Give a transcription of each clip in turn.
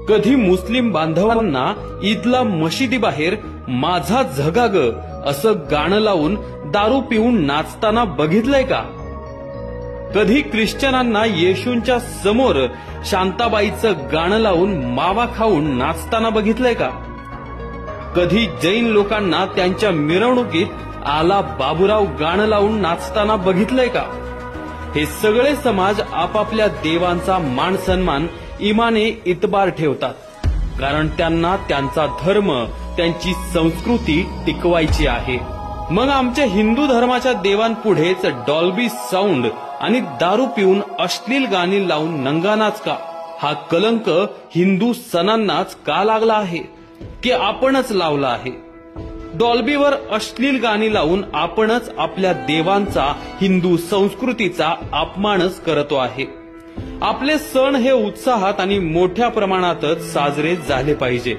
कधी मुस्लिम बांधवांना ईदला मशिदीबाहेर माझा झगा ग असं गाणं लावून दारू पिऊन नाचताना बघितलंय का? कधी ख्रिश्चनांना येशूंच्या समोर शांताबाईचं गाणं लावून मावा खाऊन नाचताना बघितलंय का? कधी जैन लोकांना त्यांच्या मिरवणुकीत आला बाबूराव गाणं लावून नाचताना बघितलंय का? हे सगळे समाज आपापल्या देवांचा मान सन्मान इमाने इतबार ठेवतात, कारण त्यांना त्यांचा धर्म, त्यांची संस्कृती टिकवायची आहे. मग आमच्या हिंदू धर्माच्या देवांपुढेच डॉल्बी साऊंड आणि दारू पिऊन अश्लील गाणी लावून नंगानाच का? हा कलंक हिंदू सणांनाच का लागला आहे की आपणच लावला आहे? डॉल्बीवर अश्लील गाणी लावून आपणच आपल्या देवांचा, हिंदू संस्कृतीचा अपमानच करतो आहे. आपले सण हे उत्साहात आणि मोठ्या प्रमाणातच साजरे झाले पाहिजे,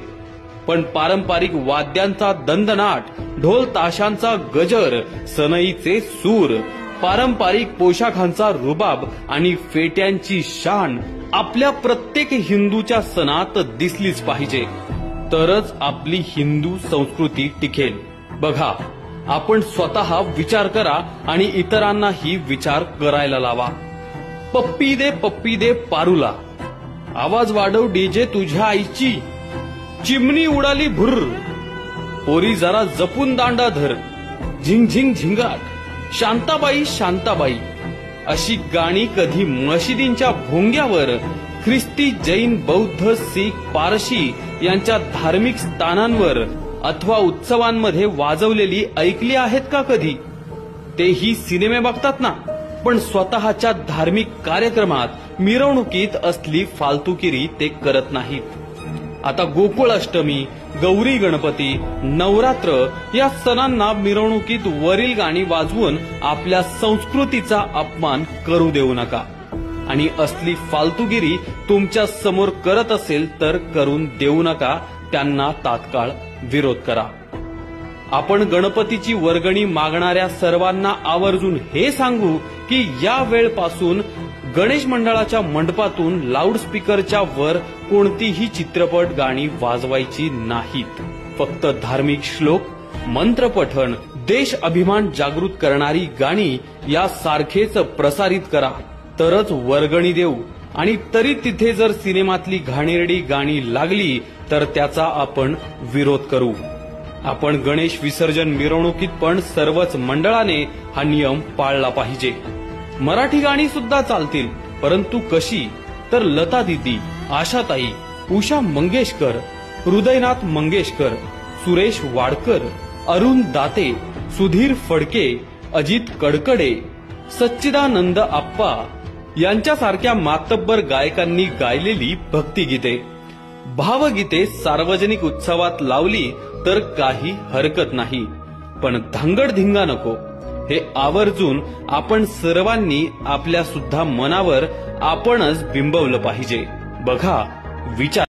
पण पारंपरिक वाद्यांचा दणदणाट, ढोल ताशांचा गजर, सनईचे सूर, पारंपरिक पोशाखांचा रुबाब आणि फेट्यांची शान आपल्या प्रत्येक हिंदूच्या सणात दिसलीच पाहिजे, तरच आपली हिंदू संस्कृती टिकेल. बघा, आपण स्वतः विचार करा आणि इतरांनाही विचार करायला लावा. पप्पी दे पारूला, आवाज वाढव डीजे तुझ्या आईची, चिमणी उडाली भुर्र, पोरी जरा जपून दांडा धर, झिंग झिंग झिंगाट, शांताबाई शांताबाई अशी गाणी कधी मशिदींच्या भोंग्यावर, ख्रिस्ती, जैन, बौद्ध, सीख, पारशी यांच्या धार्मिक स्थानांवर अथवा उत्सवांमध्ये वाजवलेली ऐकली आहेत का कधी? तेही सिनेमे बघतात ना, पण स्वतःच्या धार्मिक कार्यक्रमात, मिरवणुकीत असली फालतुगिरी ते करत नाहीत. आता गोकुळ अष्टमी, गौरी गणपती, नवरात्र या सणांना मिरवणुकीत वरील गाणी वाजवून आपल्या संस्कृतीचा अपमान करू देऊ नका. आणि असली फालतुगिरी तुमच्या समोर करत असेल तर करून देऊ नका, त्यांना तात्काळ विरोध करा. आपण गणपतीची वर्गणी मागणाऱ्या सर्वांना आवर्जून हे सांगू की या वेळपासून गणेश मंडळाच्या मंडपातून लाऊडस्पीकरच्या वर कोणतीही चित्रपट गाणी वाजवायची नाहीत. फक्त धार्मिक श्लोक, मंत्रपठण, देश अभिमान जागृत करणारी गाणी यासारखेच प्रसारित करा, तरच वर्गणी देऊ. आणि तरी तिथे जर सिनेमातली घाणेरडी गाणी लागली तर त्याचा आपण विरोध करू. आपण गणेश विसर्जन मिरवणुकीत पण सर्वच मंडळाने हा नियम पाळला पाहिजे. मराठी गाणी सुद्धा चालतील, परंतु कशी? तर लता दीदी, आशाताई, उषा मंगेशकर, हृदयनाथ मंगेशकर, सुरेश वाडकर, अरुण दाते, सुधीर फडके, अजित कडकडे, सच्चिदानंद आप्पा यांच्यासारख्या मातब्बर गायकांनी गायलेली भक्तिगीते, भावगीते सार्वजनिक उत्सवात लावली तर काही हरकत नाही, पण धांगडधिंगा नको. हे आवर्जून आपण सर्वांनी आपल्या सुद्धा मनावर आपणच बिंबवलं पाहिजे. बघा, विचार